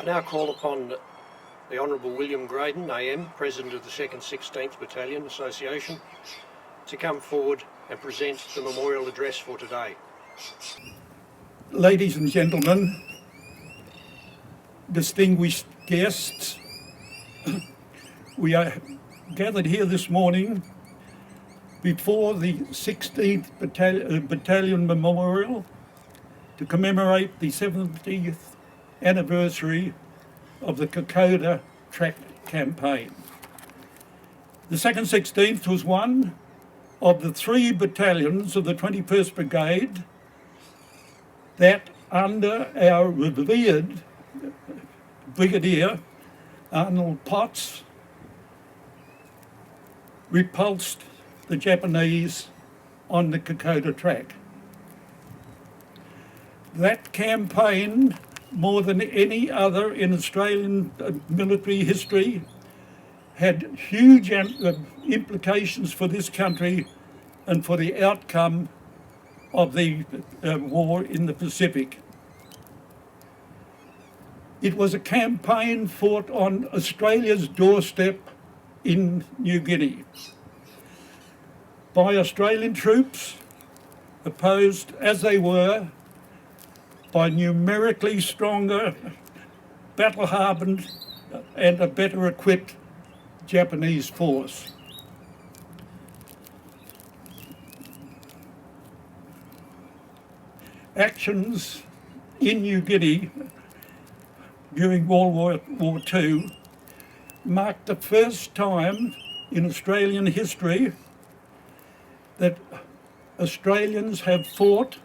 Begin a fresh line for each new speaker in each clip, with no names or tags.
I now call upon the Honourable William Grayden, AM, President of the 2nd 16th Battalion Association, to come forward and present the memorial address for today.
Ladies and gentlemen, distinguished guests, we are gathered here this morning before the 16th Battalion Memorial to commemorate the 70th anniversary of the Kokoda track campaign. The 2nd 16th was one of the 3 battalions of the 21st Brigade that, under our revered Brigadier Arnold Potts, repulsed the Japanese on the Kokoda track. That campaign, more than any other in Australian military history, had huge implications for this country and for the outcome of the war in the Pacific. It was a campaign fought on Australia's doorstep in New Guinea by Australian troops, opposed as they were by numerically stronger, battle-hardened and a better equipped Japanese force. Actions in New Guinea during World War II marked the first time in Australian history that Australians have fought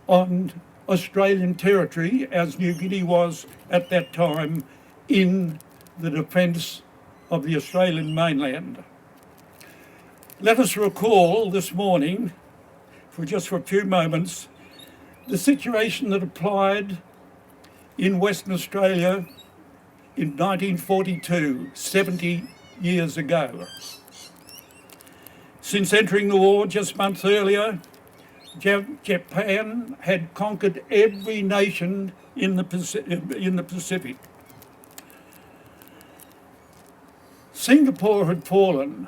on Australian territory, as New Guinea was at that time, in the defence of the Australian mainland. Let us recall this morning, for a few moments, the situation that applied in Western Australia in 1942, 70 years ago. Since entering the war just months earlier, Japan had conquered every nation in the Pacific. Singapore had fallen.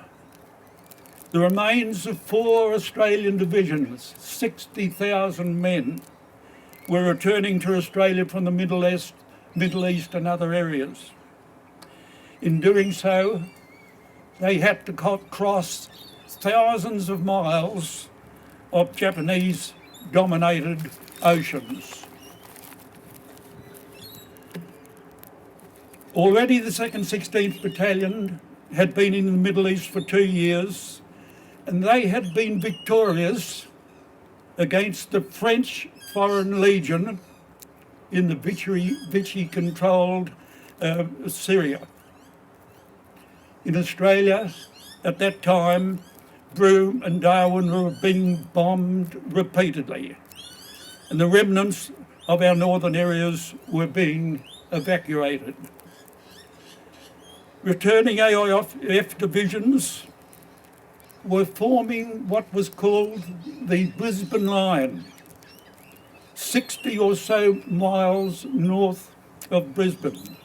The remains of 4 Australian divisions, 60,000 men, were returning to Australia from the Middle East and other areas. In doing so, they had to cross thousands of miles of Japanese-dominated oceans. Already the 2nd 16th Battalion had been in the Middle East for 2 years, and they had been victorious against the French Foreign Legion in the Vichy-controlled Syria. In Australia, at that time, Broome and Darwin were being bombed repeatedly, and the remnants of our northern areas were being evacuated. Returning AIF divisions were forming what was called the Brisbane Line, 60 or so miles north of Brisbane.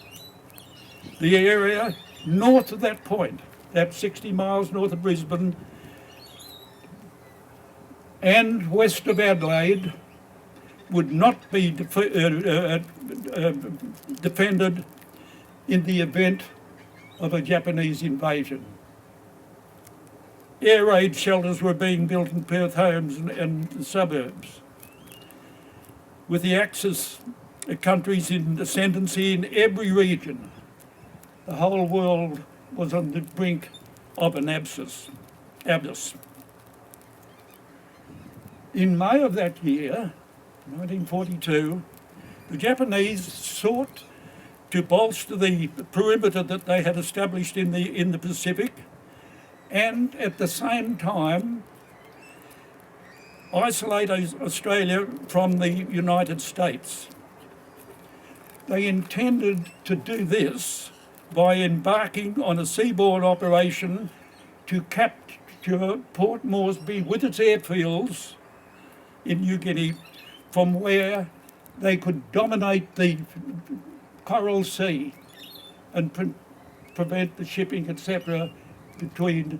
The area north of that point, that 60 miles north of Brisbane, and west of Adelaide, would not be defended in the event of a Japanese invasion. Air raid shelters were being built in Perth homes and the suburbs. With the Axis countries in ascendancy in every region, the whole world was on the brink of an abyss. In May of that year, 1942, the Japanese sought to bolster the perimeter that they had established in the Pacific, and at the same time isolate Australia from the United States. They intended to do this by embarking on a seaborne operation to capture Port Moresby with its airfields in New Guinea, from where they could dominate the Coral Sea and prevent the shipping, etc., between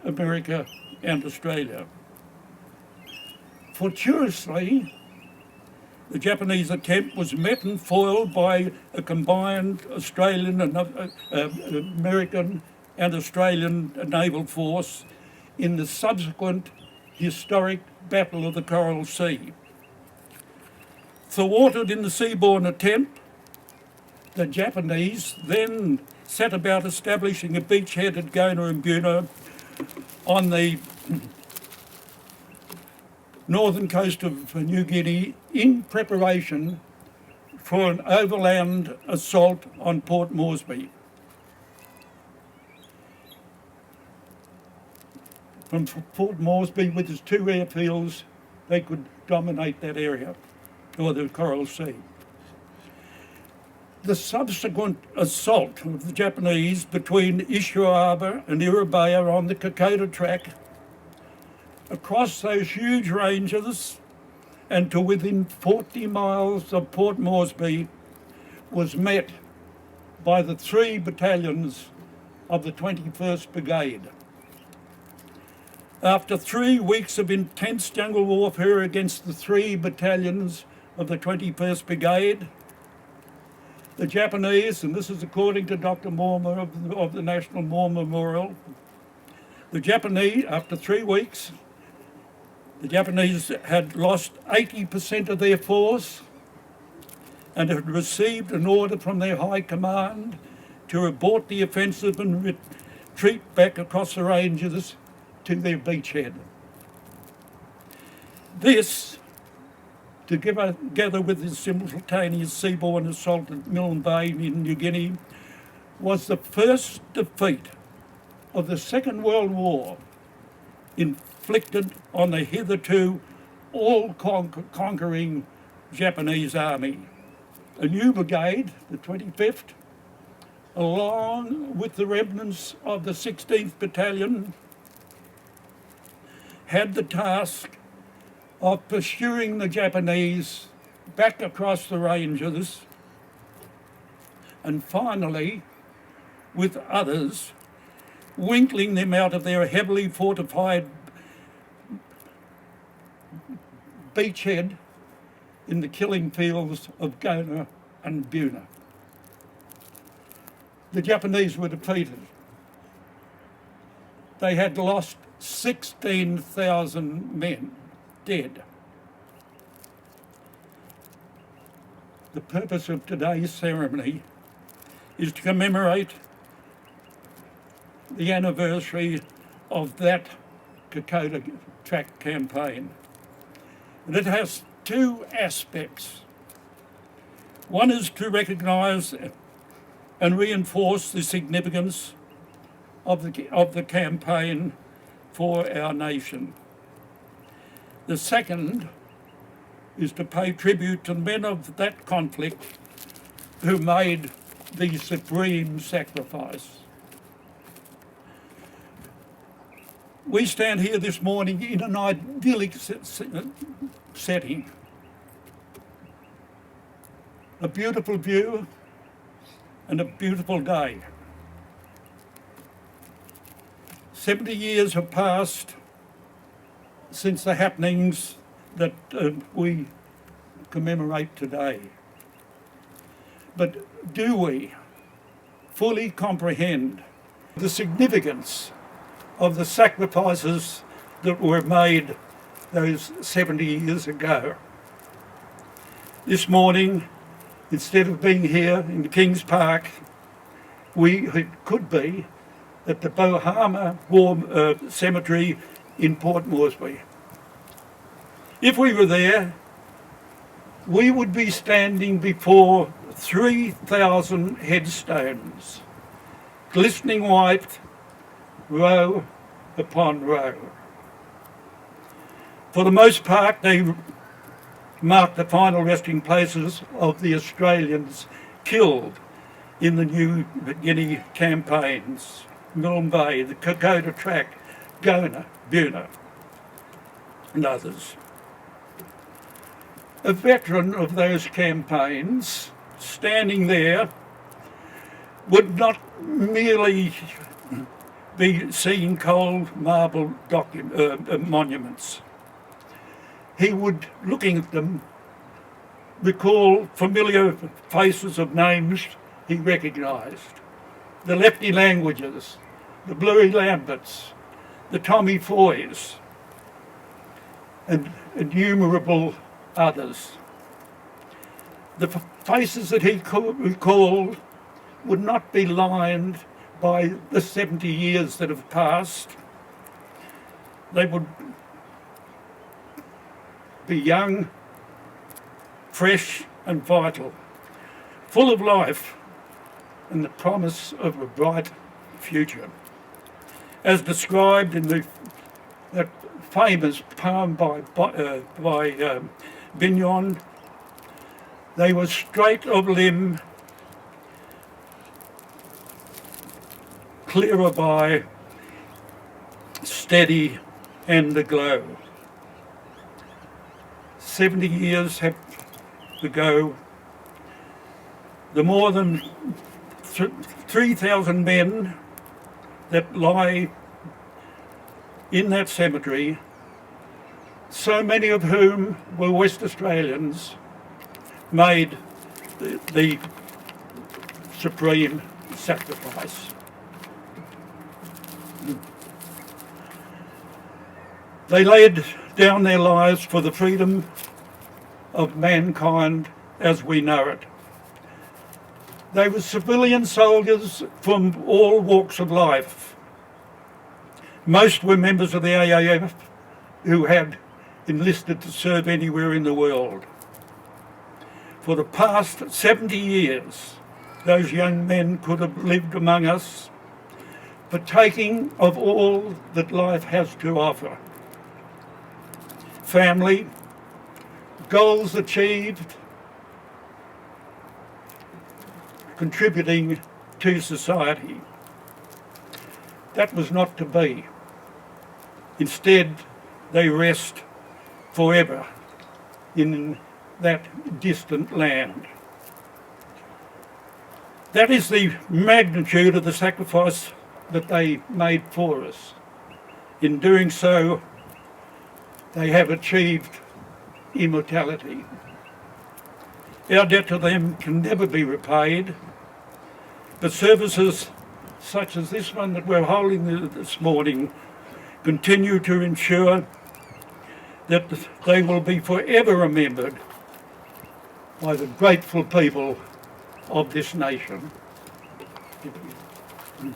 America and Australia. Fortuitously, the Japanese attempt was met and foiled by a combined Australian and American and Australian naval force in the subsequent historic Battle of the Coral Sea. Thwarted in the seaborne attempt, the Japanese then set about establishing a beachhead at Gona and Buna on the northern coast of New Guinea in preparation for an overland assault on Port Moresby. From Port Moresby, with its 2 airfields, they could dominate that area, or the Coral Sea. The subsequent assault of the Japanese between Ishiwaba and Iribaya on the Kokoda track across those huge ranges and to within 40 miles of Port Moresby was met by the 3 battalions of the 21st Brigade. After 3 weeks of intense jungle warfare against the 3 battalions of the 21st Brigade, the Japanese, and this is according to Dr. Mormer of the National War Memorial, the Japanese, after 3 weeks, the Japanese had lost 80% of their force and had received an order from their high command to abort the offensive and retreat back across the ranges to their beachhead. This, together with the simultaneous seaborne assault at Milne Bay in New Guinea, was the first defeat of the Second World War inflicted on the hitherto all-conquering Japanese army. A new brigade, the 25th, along with the remnants of the 16th Battalion, had the task of pursuing the Japanese back across the ranges and finally, with others, winkling them out of their heavily fortified beachhead in the killing fields of Gona and Buna. The Japanese were defeated. They had lost 16,000 men dead. The purpose of today's ceremony is to commemorate the anniversary of that Kokoda track campaign. And it has 2 aspects. One is to recognise and reinforce the significance of the campaign for our nation. The second is to pay tribute to the men of that conflict who made the supreme sacrifice. We stand here this morning in an idyllic setting. A beautiful view and a beautiful day. 70 years have passed since the happenings that we commemorate today. But do we fully comprehend the significance of the sacrifices that were made those 70 years ago? This morning, instead of being here in Kings Park, it could be at the Bohama War Cemetery in Port Moresby. If we were there, we would be standing before 3,000 headstones, glistening white, row upon row. For the most part, they mark the final resting places of the Australians killed in the New Guinea campaigns, Milne Bay, the Kokoda track, Gona, Buna, and others. A veteran of those campaigns standing there would not merely be seeing cold marble monuments. He would, looking at them, recall familiar faces of names he recognised. The Lefty Languages, the Bluey Lamberts, the Tommy Foys, and innumerable others. The faces that he recalled would not be lined by the 70 years that have passed. They would be young, fresh and vital, full of life and the promise of a bright future. As described in that famous poem by Bignon, they were straight of limb, clear of eye, steady and aglow. 70 years have ago, the more than 3,000 men that lie in that cemetery, so many of whom were West Australians, made the supreme sacrifice. They laid down their lives for the freedom of mankind as we know it. They were civilian soldiers from all walks of life. Most were members of the AAF who had enlisted to serve anywhere in the world. For the past 70 years, those young men could have lived among us, partaking of all that life has to offer. Family, goals achieved, contributing to society. That was not to be. Instead, they rest forever in that distant land. That is the magnitude of the sacrifice that they made for us. In doing so, they have achieved immortality. Our debt to them can never be repaid, but services such as this one that we're holding this morning continue to ensure that they will be forever remembered by the grateful people of this nation. Thank you.